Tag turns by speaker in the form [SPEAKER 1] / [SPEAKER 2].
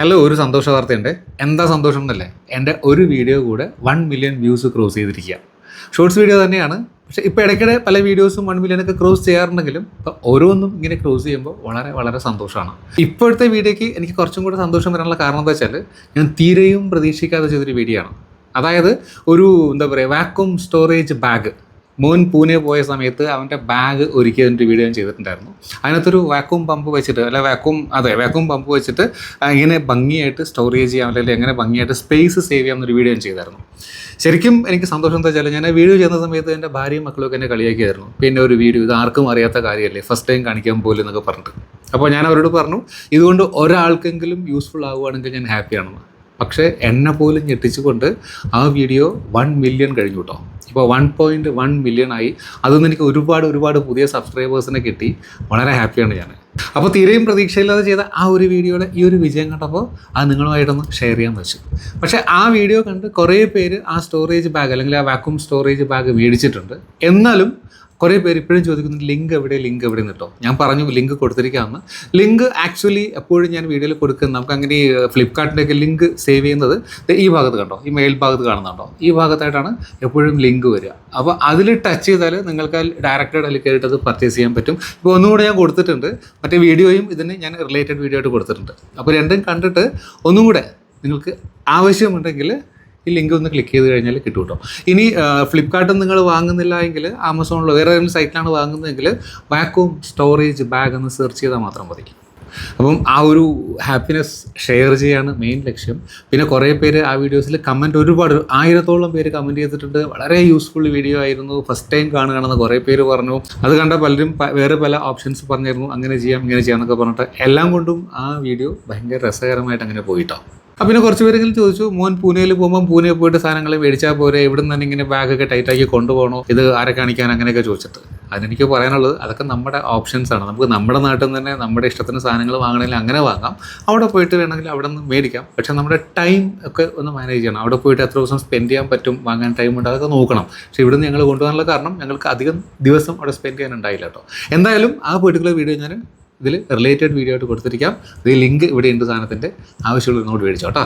[SPEAKER 1] Hello, ഒരു സന്തോഷ വാർത്തയുണ്ട്. എന്താ സന്തോഷം എന്നല്ലേ, എൻ്റെ ഒരു വീഡിയോ കൂടെ 1 മില്യൺ വ്യൂസ് ക്രോസ് ചെയ്തിരിക്കുക. ഷോർട്സ് വീഡിയോ തന്നെയാണ്, പക്ഷേ ഇപ്പോൾ ഇടയ്ക്കിടെ പല വീഡിയോസും 1 മില്യണൊക്കെ ക്രോസ് ചെയ്യാറുണ്ടെങ്കിലും ഇപ്പോൾ ഓരോന്നും ഇങ്ങനെ ക്രോസ് ചെയ്യുമ്പോൾ വളരെ വളരെ സന്തോഷമാണ്. ഇപ്പോഴത്തെ വീഡിയോയ്ക്ക് എനിക്ക് കുറച്ചും കൂടെ സന്തോഷം വരാനുള്ള കാരണം എന്താ വെച്ചാൽ, ഞാൻ തീരെയും പ്രതീക്ഷിക്കാതെ ചെയ്തൊരു വീഡിയോ ആണ്. അതായത് ഒരു എന്താ പറയുക, വാക്വം സ്റ്റോറേജ് ബാഗ്. മോൻ പൂനെ പോയ സമയത്ത് അവൻ്റെ ബാഗ് ഒരുക്കിയതിൻ്റെ വീഡിയോ ഞാൻ ചെയ്തിട്ടുണ്ടായിരുന്നു. അതിനകത്തൊരു വാക്വം പമ്പ് വെച്ചിട്ട്, അല്ല വാക്വം പമ്പ് വെച്ചിട്ട് ഇങ്ങനെ ഭംഗിയായിട്ട് സ്റ്റോറേജ് ചെയ്യാം, അല്ലെങ്കിൽ എങ്ങനെ ഭംഗിയായിട്ട് സ്പേസ് സേവ് ചെയ്യാമെന്നൊരു വീഡിയോ ഞാൻ ചെയ്തായിരുന്നു. ശരിക്കും എനിക്ക് സന്തോഷം എന്താ വെച്ചാൽ, ഞാൻ ആ വീഡിയോ ചെയ്യുന്ന സമയത്ത് എൻ്റെ ഭാര്യയും മക്കളൊക്കെ എന്നെ കളിയാക്കിയായിരുന്നു. പിന്നെ ഒരു വീഡിയോ, ഇത് ആർക്കും അറിയാത്ത കാര്യമല്ലേ, ഫസ്റ്റ് ടൈം കാണിക്കാൻ പോലും എന്നൊക്കെ പറഞ്ഞിട്ട്. അപ്പോൾ ഞാൻ അവരോട് പറഞ്ഞു, ഇതുകൊണ്ട് ഒരാൾക്കെങ്കിലും യൂസ്ഫുൾ ആവുകയാണെങ്കിൽ ഞാൻ ഹാപ്പിയാണെന്ന്. പക്ഷേ എന്നെ പോലും ഞെട്ടിച്ചുകൊണ്ട് ആ വീഡിയോ 1 മില്യൺ കഴിഞ്ഞു കേട്ടോ. ഇപ്പോൾ 1.1 മില്യൺ ആയി. അതൊന്നും എനിക്ക് ഒരുപാട് പുതിയ സബ്സ്ക്രൈബേഴ്സിനെ കിട്ടി. വളരെ ഹാപ്പിയാണ് ഞാൻ. അപ്പോൾ തീരെയും പ്രതീക്ഷയില്ലാതെ ചെയ്ത ആ ഒരു വീഡിയോയുടെ ഈ ഒരു വിജയം കണ്ടപ്പോൾ അത് നിങ്ങളുമായിട്ടൊന്ന് ഷെയർ ചെയ്യാൻ വെച്ചു. പക്ഷേ ആ വീഡിയോ കണ്ട് കുറേ പേര് ആ സ്റ്റോറേജ് ബാഗ്, അല്ലെങ്കിൽ ആ വാക്വം സ്റ്റോറേജ് ബാഗ് മേടിച്ചിട്ടുണ്ട്. എന്നാലും കുറേ പേര് ഇപ്പോഴും ചോദിക്കുന്നുണ്ട്, ലിങ്ക് എവിടെ എന്ന് കേട്ടോ. ഞാൻ പറഞ്ഞു ലിങ്ക് കൊടുത്തിരിക്കാമെന്ന്. ലിങ്ക് ആക്ച്വലി എപ്പോഴും ഞാൻ വീഡിയോയിൽ കൊടുക്കുന്നത്, നമുക്ക് അങ്ങനെ ഈ ഫ്ലിപ്കാർട്ടിൻ്റെയൊക്കെ ലിങ്ക് സേവ് ചെയ്യുന്നത് ഈ ഭാഗത്ത് കണ്ടോ, ഈ മെയിൽ ഭാഗത്ത് കാണുന്നുണ്ടോ, ഈ ഭാഗത്തായിട്ടാണ് എപ്പോഴും ലിങ്ക് വരിക. അപ്പോൾ അതിൽ ടച്ച് ചെയ്താൽ നിങ്ങൾക്ക് ഡയറക്റ്റ് അതിൽ കയറിയിട്ട് അത് പർച്ചേസ് ചെയ്യാൻ പറ്റും. ഇപ്പോൾ ഒന്നുകൂടെ ഞാൻ കൊടുത്തിട്ടുണ്ട്, മറ്റേ വീഡിയോയും ഇതിന് ഞാൻ റിലേറ്റഡ് വീഡിയോ ആയിട്ട് കൊടുത്തിട്ടുണ്ട്. അപ്പോൾ രണ്ടും കണ്ടിട്ട് ഒന്നും കൂടെ നിങ്ങൾക്ക് ആവശ്യമുണ്ടെങ്കിൽ ഈ ലിങ്ക് ഒന്ന് ക്ലിക്ക് ചെയ്ത് കഴിഞ്ഞാൽ കിട്ടും കേട്ടോ. ഇനി ഫ്ലിപ്കാർട്ടിൽ നിങ്ങൾ വാങ്ങുന്നില്ല എങ്കിൽ ആമസോണിലോ വേറെ ഏതെങ്കിലും സൈറ്റിലാണ് വാങ്ങുന്നതെങ്കിൽ വാക്വം സ്റ്റോറേജ് ബാഗ് എന്ന് സെർച്ച് ചെയ്താൽ മാത്രം മതി. അപ്പം ആ ഒരു ഹാപ്പിനെസ് ഷെയർ ചെയ്യാണ് മെയിൻ ലക്ഷ്യം. പിന്നെ കുറേ പേര് ആ വീഡിയോസിൽ കമൻറ്റ്, 1000-ഓളം പേര് കമൻറ്റ് ചെയ്തിട്ടുണ്ട്. വളരെ യൂസ്ഫുൾ വീഡിയോ ആയിരുന്നു, ഫസ്റ്റ് ടൈം കാണുകയാണെന്ന് കുറേ പേര് പറഞ്ഞു. അത് കണ്ട പലരും വേറെ പല ഓപ്ഷൻസ് പറഞ്ഞിരുന്നു, അങ്ങനെ ചെയ്യാം ഇങ്ങനെ ചെയ്യാമെന്നൊക്കെ പറഞ്ഞിട്ട്. എല്ലാം കൊണ്ടും ആ വീഡിയോ ഭയങ്കര രസകരമായിട്ട് അങ്ങനെ പോയിട്ടോ. അപ്പം പിന്നെ കുറച്ച് പേരെങ്കിലും ചോദിച്ചു, മോൻ പൂനെയിൽ പോകുമ്പോൾ പൂനെ പോയിട്ട് സാധനങ്ങൾ മേടിച്ചാൽ പോരെ, ഇവിടെ നിന്ന് തന്നെ ഇങ്ങനെ ബാഗൊക്കെ ടൈറ്റാക്കി കൊണ്ടുപോകണോ, ഇത് ആരെ കാണിക്കാൻ, അങ്ങനെയൊക്കെ ചോദിച്ചിട്ട്. അതിനെനിക്ക് പറയാനുള്ളത്, അതൊക്കെ നമ്മുടെ ഓപ്ഷൻസാണ്. നമുക്ക് നമ്മുടെ നാട്ടിൽ നിന്ന് തന്നെ നമ്മുടെ ഇഷ്ടത്തിന് സാധനങ്ങൾ വാങ്ങണമെങ്കിൽ അങ്ങനെ വാങ്ങാം, അവിടെ പോയിട്ട് വേണമെങ്കിൽ അവിടെ നിന്ന് മേടിക്കാം. പക്ഷേ നമ്മുടെ ടൈം ഒക്കെ ഒന്ന് മാനേജ് ചെയ്യണം. അവിടെ പോയിട്ട് എത്ര ദിവസം സ്പെൻഡ് ചെയ്യാൻ പറ്റും, വാങ്ങാൻ ടൈം ഉണ്ട്, അതൊക്കെ നോക്കണം. പക്ഷേ ഇവിടെ നിന്ന് ഞങ്ങൾ കൊണ്ടുപോകാനുള്ള കാരണം ഞങ്ങൾക്ക് അധികം ദിവസം അവിടെ സ്പെൻഡ് ചെയ്യാൻ ഉണ്ടായില്ല കേട്ടോ. എന്തായാലും ആ പെർട്ടിക്കുലർ വീഡിയോ ഞാൻ ഇതിൽ റിലേറ്റഡ് വീഡിയോ ആയിട്ട് കൊടുത്തിരിക്കാം. ഇത് ലിങ്ക് ഇവിടെ ഉണ്ട് സാധനത്തിൻ്റെ, ആവശ്യമുള്ള നോട്ട് മേടിച്ചോ കേട്ടോ.